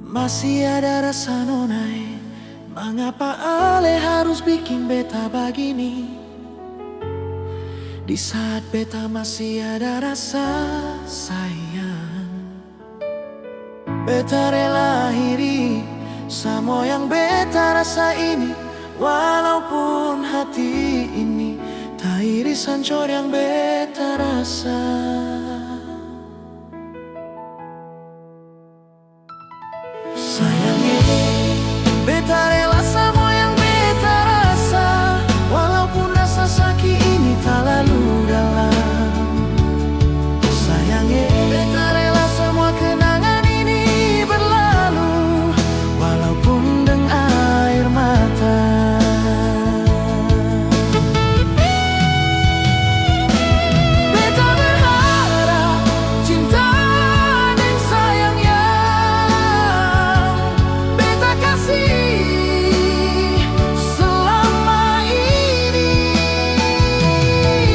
Masih ada rasa nonai. Mengapa Ale harus bikin beta begini? Di saat beta masih ada rasa sayang. Beta rela akhiri semua yang beta rasa ini, walaupun hati ini tak iris hancur yang beta rasa. Sayangnya beta rela semua yang beta rasa, walaupun rasa sakit ini tak lalu dalam. Sayangnya beta rela semua kenangan ini berlalu, walaupun dengan air mata. Beta berharap cinta dan sayang yang beta kasih selama ini,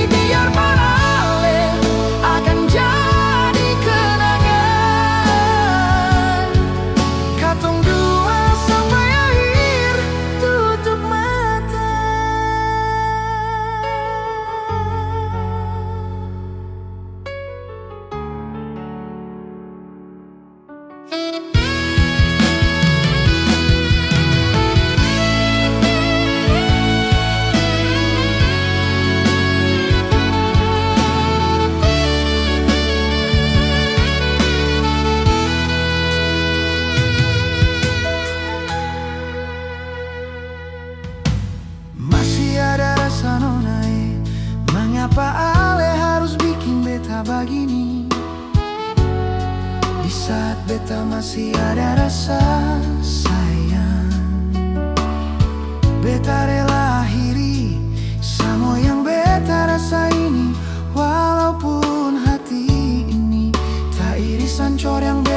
biar Ale akan jadi kenangan. Katong dua sampai akhir tutup mata. Masih ada rasa nonai. Mengapa Ale harus bikin beta begini? Di saat beta masih ada rasa sayang. Beta rela akhiri semua yang beta rasa ini, walaupun hati ini tak iris hancur yang beta